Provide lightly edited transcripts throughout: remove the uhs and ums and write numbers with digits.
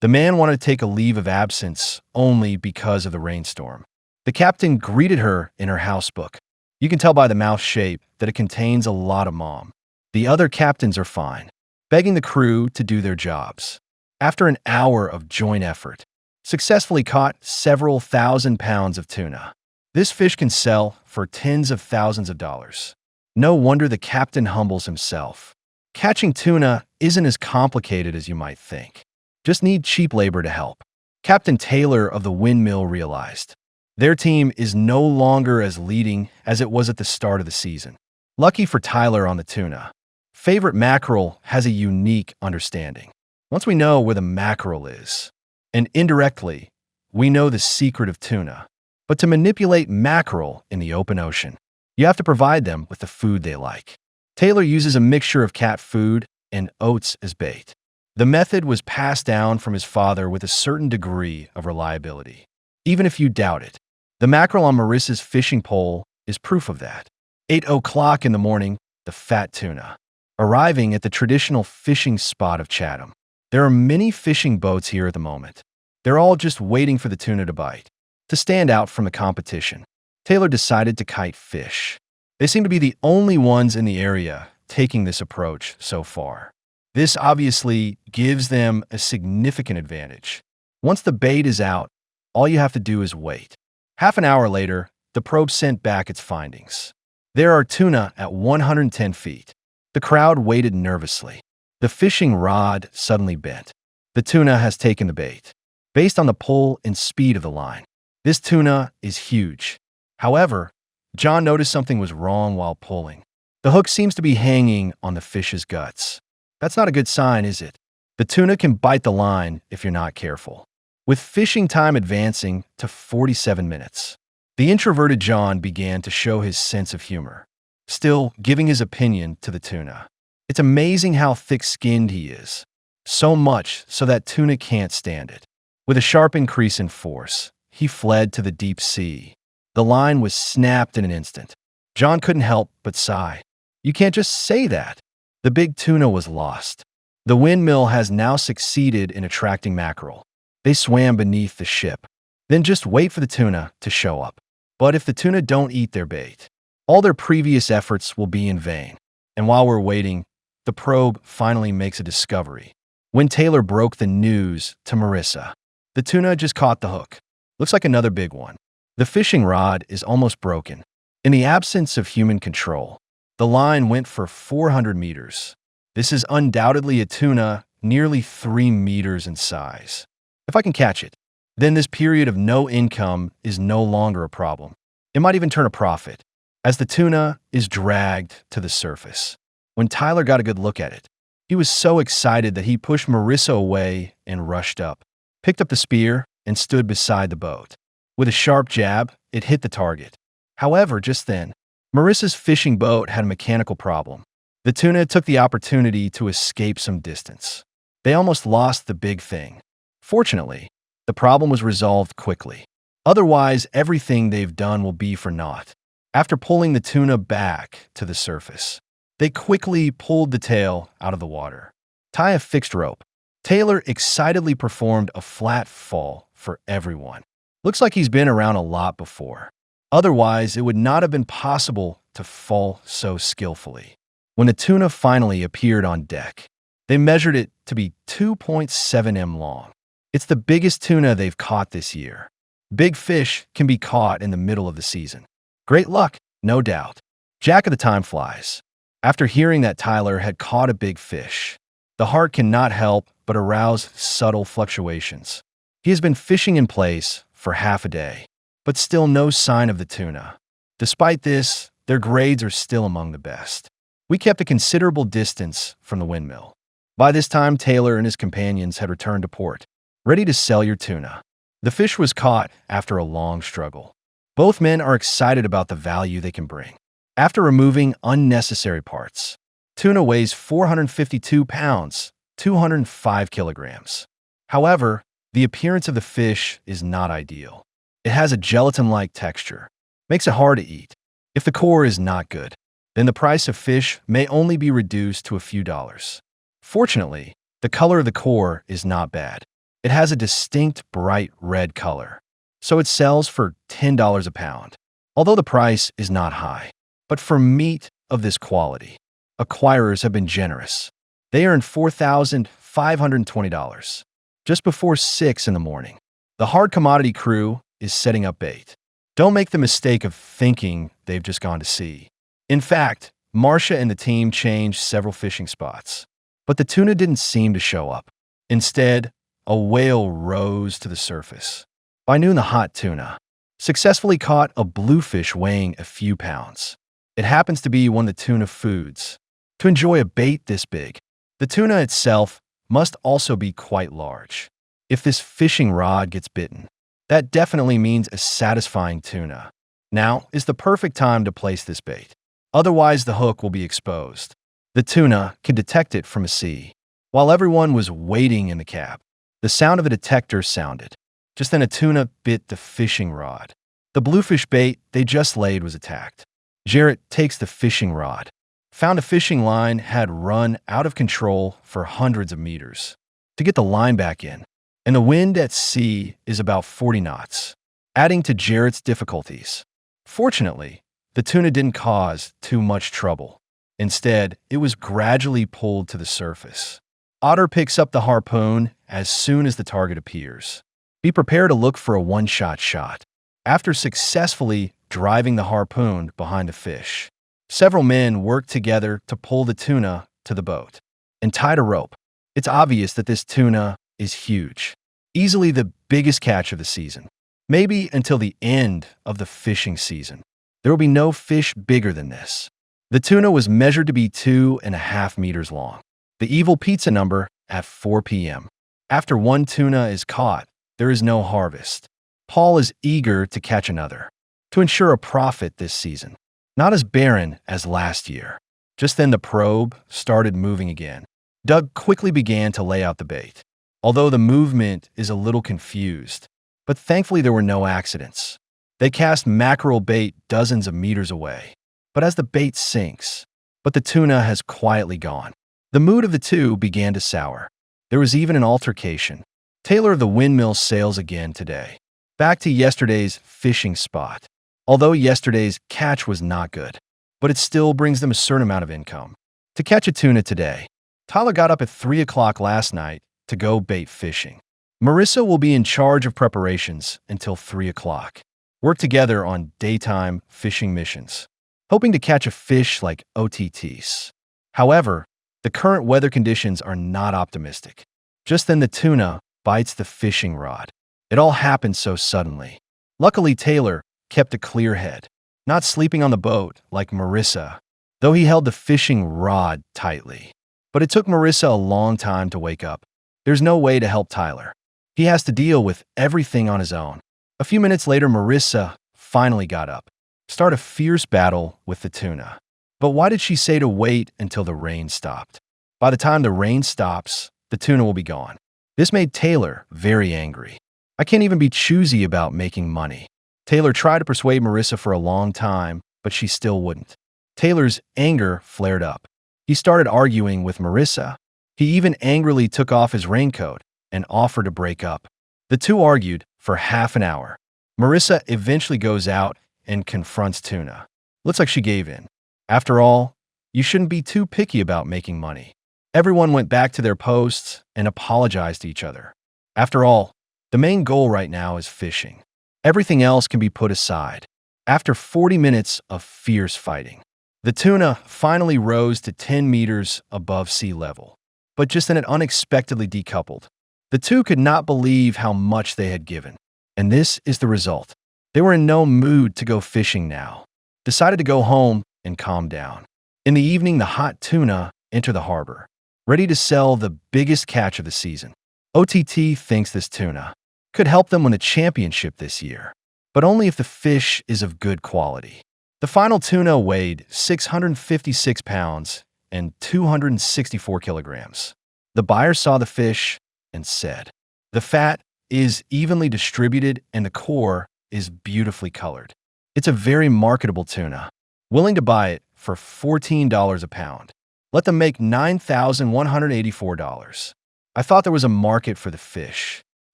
The man wanted to take a leave of absence only because of the rainstorm. The captain greeted her in her housebook. You can tell by the mouth shape that it contains a lot of mom. The other captains are fine, begging the crew to do their jobs. After an hour of joint effort, successfully caught several thousand pounds of tuna. This fish can sell for tens of thousands of dollars. No wonder the captain humbles himself. Catching tuna isn't as complicated as you might think. Just need cheap labor to help. Captain Taylor of the windmill realized their team is no longer as leading as it was at the start of the season. Lucky for Tyler on the tuna. Favorite mackerel has a unique understanding. Once we know where the mackerel is, and indirectly, we know the secret of tuna. But to manipulate mackerel in the open ocean, you have to provide them with the food they like. Taylor uses a mixture of cat food and oats as bait. The method was passed down from his father with a certain degree of reliability. Even if you doubt it, the mackerel on Marissa's fishing pole is proof of that. 8 o'clock in the morning, the fat tuna. Arriving at the traditional fishing spot of Chatham. There are many fishing boats here at the moment. They're all just waiting for the tuna to bite. To stand out from the competition, Taylor decided to kite fish. They seem to be the only ones in the area taking this approach so far. This obviously gives them a significant advantage. Once the bait is out, all you have to do is wait. Half an hour later, the probe sent back its findings. There are tuna at 110 feet. The crowd waited nervously. The fishing rod suddenly bent. The tuna has taken the bait. Based on the pull and speed of the line, this tuna is huge. However, John noticed something was wrong while pulling. The hook seems to be hanging on the fish's guts. That's not a good sign, is it? The tuna can bite the line if you're not careful. With fishing time advancing to 47 minutes, the introverted John began to show his sense of humor, still giving his opinion to the tuna. It's amazing how thick-skinned he is, so much so that tuna can't stand it. With a sharp increase in force, he fled to the deep sea. The line was snapped in an instant. John couldn't help but sigh. You can't just say that. The big tuna was lost. The windmill has now succeeded in attracting mackerel. They swam beneath the ship. Then just wait for the tuna to show up. But if the tuna don't eat their bait, all their previous efforts will be in vain. And while we're waiting, the probe finally makes a discovery. When Taylor broke the news to Marissa, the tuna just caught the hook. Looks like another big one. The fishing rod is almost broken. In the absence of human control, the line went for 400 meters. This is undoubtedly a tuna nearly 3 meters in size. If I can catch it, then this period of no income is no longer a problem. It might even turn a profit, as the tuna is dragged to the surface. When Tyler got a good look at it, he was so excited that he pushed Marissa away and rushed up, picked up the spear, and stood beside the boat. With a sharp jab, it hit the target. However, just then, Marissa's fishing boat had a mechanical problem. The tuna took the opportunity to escape some distance. They almost lost the big thing. Fortunately, the problem was resolved quickly. Otherwise, everything they've done will be for naught. After pulling the tuna back to the surface, they quickly pulled the tail out of the water. Tie a fixed rope. Taylor excitedly performed a flat fall for everyone. Looks like he's been around a lot before. Otherwise, it would not have been possible to fall so skillfully. When the tuna finally appeared on deck, they measured it to be 2.7 m long. It's the biggest tuna they've caught this year. Big fish can be caught in the middle of the season. Great luck, no doubt. Jack of the time flies. After hearing that Tyler had caught a big fish, the heart cannot help but arouse subtle fluctuations. He has been fishing in place for half a day, but still no sign of the tuna. Despite this, their grades are still among the best. We kept a considerable distance from the windmill. By this time, Taylor and his companions had returned to port, ready to sell your tuna. The fish was caught after a long struggle. Both men are excited about the value they can bring. After removing unnecessary parts, tuna weighs 452 pounds, 205 kilograms. However, the appearance of the fish is not ideal. It has a gelatin-like texture, makes it hard to eat. If the core is not good, then the price of fish may only be reduced to a few dollars. Fortunately, the color of the core is not bad. It has a distinct bright red color, so it sells for $10 a pound, although the price is not high. But for meat of this quality, acquirers have been generous. They earned $4,520. Just before 6 in the morning, the hard commodity crew is setting up bait. Don't make the mistake of thinking they've just gone to sea. In fact, Marcia and the team changed several fishing spots, but the tuna didn't seem to show up. Instead, a whale rose to the surface. By noon, the hot tuna successfully caught a bluefish weighing a few pounds. It happens to be one of the tuna foods. To enjoy a bait this big, the tuna itself must also be quite large. If this fishing rod gets bitten, that definitely means a satisfying tuna. Now is the perfect time to place this bait. Otherwise, the hook will be exposed. The tuna can detect it from a sea. While everyone was waiting in the cab, the sound of a detector sounded. Just then a tuna bit the fishing rod. The bluefish bait they just laid was attacked. Jarrett takes the fishing rod. Found a fishing line had run out of control for hundreds of meters. To get the line back in, and the wind at sea is about 40 knots, adding to Jarrett's difficulties. Fortunately, the tuna didn't cause too much trouble. Instead, it was gradually pulled to the surface. Otter picks up the harpoon as soon as the target appears. Be prepared to look for a one-shot shot. After successfully driving the harpoon behind the fish, several men worked together to pull the tuna to the boat and tied a rope. It's obvious that this tuna is huge, easily the biggest catch of the season. Maybe until the end of the fishing season, there will be no fish bigger than this. The tuna was measured to be 2.5 meters long. The evil pizza number at 4 p.m. After one tuna is caught, there is no harvest. Paul is eager to catch another, to ensure a profit this season. Not as barren as last year. Just then the probe started moving again. Doug quickly began to lay out the bait, although the movement is a little confused. But thankfully there were no accidents. They cast mackerel bait dozens of meters away. But as the bait sinks, the tuna has quietly gone. The mood of the two began to sour. There was even an altercation. Taylor of the windmill sails again today. Back to yesterday's fishing spot. Although yesterday's catch was not good, but it still brings them a certain amount of income. To catch a tuna today, Tyler got up at 3 o'clock last night to go bait fishing. Marissa will be in charge of preparations until 3 o'clock. Work together on daytime fishing missions, hoping to catch a fish like OTTs. However, the current weather conditions are not optimistic. Just then the tuna bites the fishing rod. It all happened so suddenly. Luckily, Taylor kept a clear head, not sleeping on the boat like Marissa, though he held the fishing rod tightly. But it took Marissa a long time to wake up. There's no way to help Tyler. He has to deal with everything on his own. A few minutes later, Marissa finally got up, start a fierce battle with the tuna. But why did she say to wait until the rain stopped? By the time the rain stops, the tuna will be gone. This made Taylor very angry. I can't even be choosy about making money. Taylor tried to persuade Marissa for a long time, but she still wouldn't. Taylor's anger flared up. He started arguing with Marissa. He even angrily took off his raincoat and offered to break up. The two argued for half an hour. Marissa eventually goes out and confronts Tuna. Looks like she gave in. After all, you shouldn't be too picky about making money. Everyone went back to their posts and apologized to each other. After all, the main goal right now is fishing. Everything else can be put aside. After 40 minutes of fierce fighting, the tuna finally rose to 10 meters above sea level. But just then it unexpectedly decoupled. The two could not believe how much they had given. And this is the result. They were in no mood to go fishing now. Decided to go home and calm down. In the evening, the hot tuna enter the harbor, ready to sell the biggest catch of the season. OTT thinks this tuna could help them win the championship this year, but only if the fish is of good quality. The final tuna weighed 656 pounds and 264 kilograms. The buyer saw the fish and said, "The fat is evenly distributed and the core is beautifully colored. It's a very marketable tuna. Willing to buy it for $14 a pound. Let them make $9,184. I thought there was a market for the fish.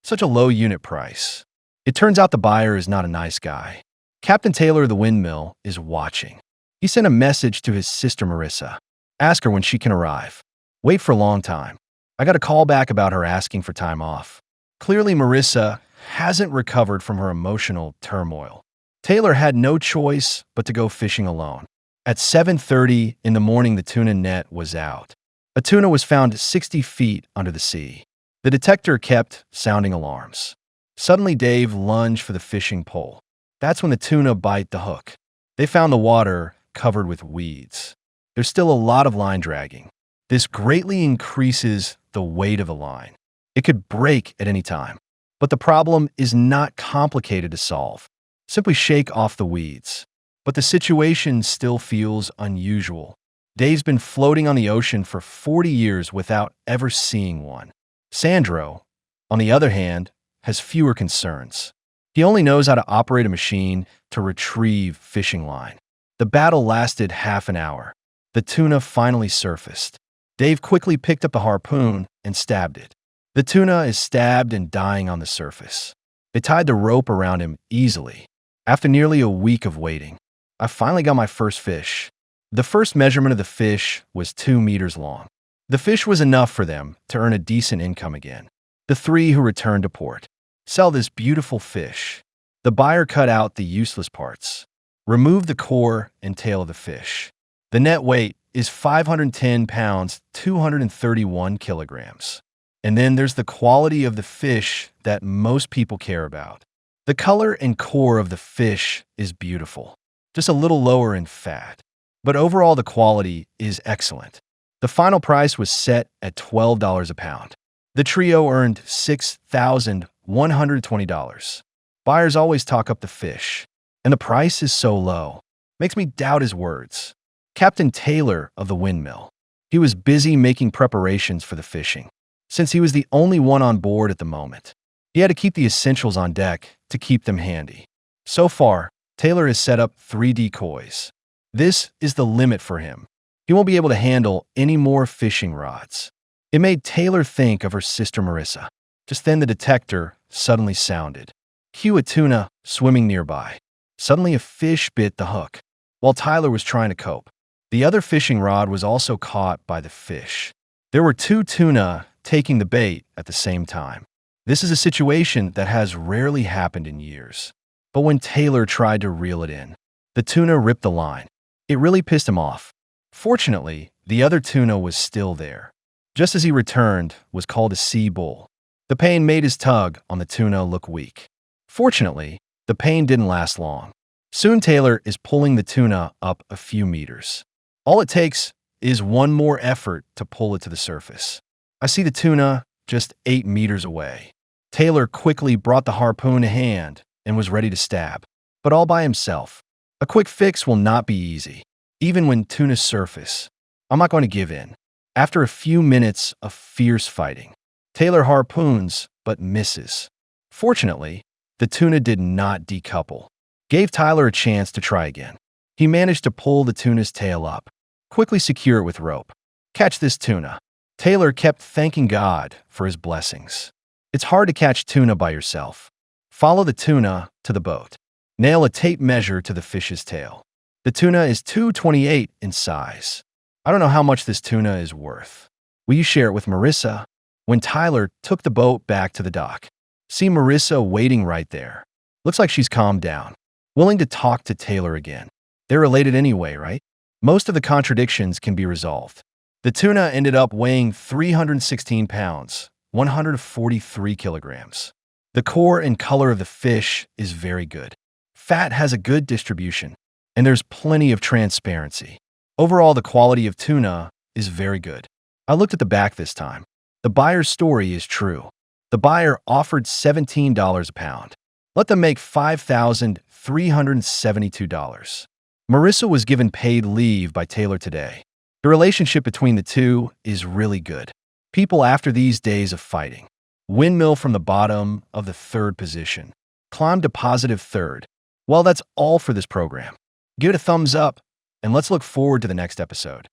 Such a low unit price. It turns out the buyer is not a nice guy. Captain Taylor of the windmill is watching. He sent a message to his sister Marissa. Ask her when she can arrive. Wait for a long time. I got a call back about her asking for time off. Clearly, Marissa hasn't recovered from her emotional turmoil. Taylor had no choice but to go fishing alone. At 7:30 in the morning, the tuna net was out. A tuna was found 60 feet under the sea. The detector kept sounding alarms. Suddenly, Dave lunged for the fishing pole. That's when the tuna bite the hook. They found the water covered with weeds. There's still a lot of line dragging. This greatly increases the weight of the line. It could break at any time. But the problem is not complicated to solve. Simply shake off the weeds. But the situation still feels unusual. Dave's been floating on the ocean for 40 years without ever seeing one. Sandro, on the other hand, has fewer concerns. He only knows how to operate a machine to retrieve fishing line. The battle lasted half an hour. The tuna finally surfaced. Dave quickly picked up the harpoon and stabbed it. The tuna is stabbed and dying on the surface. They tied the rope around him easily. After nearly a week of waiting, I finally got my first fish. The first measurement of the fish was 2 meters long. The fish was enough for them to earn a decent income again. The three who returned to port sell this beautiful fish. The buyer cut out the useless parts, removed the core and tail of the fish. The net weight is 510 pounds, 231 kilograms. And then there's the quality of the fish that most people care about. The color and core of the fish is beautiful, just a little lower in fat. But overall, the quality is excellent. The final price was set at $12 a pound. The trio earned $6,120. Buyers always talk up the fish, and the price is so low. Makes me doubt his words. Captain Taylor of the windmill. He was busy making preparations for the fishing, since he was the only one on board at the moment. He had to keep the essentials on deck to keep them handy. So far, Taylor has set up 3 decoys. This is the limit for him. He won't be able to handle any more fishing rods. It made Taylor think of her sister Marissa. Just then the detector suddenly sounded. Cue a tuna swimming nearby. Suddenly a fish bit the hook, while Tyler was trying to cope. The other fishing rod was also caught by the fish. There were 2 tuna taking the bait at the same time. This is a situation that has rarely happened in years. But when Taylor tried to reel it in, the tuna ripped the line. It really pissed him off. Fortunately, the other tuna was still there. Just as he returned, was called a sea bull. The pain made his tug on the tuna look weak. Fortunately, the pain didn't last long. Soon Taylor is pulling the tuna up a few meters. All it takes is one more effort to pull it to the surface. I see the tuna just 8 meters away. Taylor quickly brought the harpoon to hand and was ready to stab, but all by himself. A quick fix will not be easy. Even when tuna surface, I'm not going to give in. After a few minutes of fierce fighting, Taylor harpoons but misses. Fortunately, the tuna did not decouple. Gave Tyler a chance to try again. He managed to pull the tuna's tail up, quickly secure it with rope. Catch this tuna. Taylor kept thanking God for his blessings. It's hard to catch tuna by yourself. Follow the tuna to the boat. Nail a tape measure to the fish's tail. The tuna is 228 in size. I don't know how much this tuna is worth. Will you share it with Marissa? When Tyler took the boat back to the dock, see Marissa waiting right there. Looks like she's calmed down, willing to talk to Taylor again. They're related anyway, right? Most of the contradictions can be resolved. The tuna ended up weighing 316 pounds, 143 kilograms. The core and color of the fish is very good. Fat has a good distribution, and there's plenty of transparency. Overall, the quality of tuna is very good. I looked at the back this time. The buyer's story is true. The buyer offered $17 a pound. Let them make $5,372. Marissa was given paid leave by Taylor today. The relationship between the two is really good. People after these days of fighting. Windmill from the bottom of the 3rd position. Climbed to positive 3rd. Well, that's all for this program. Give it a thumbs up, and let's look forward to the next episode.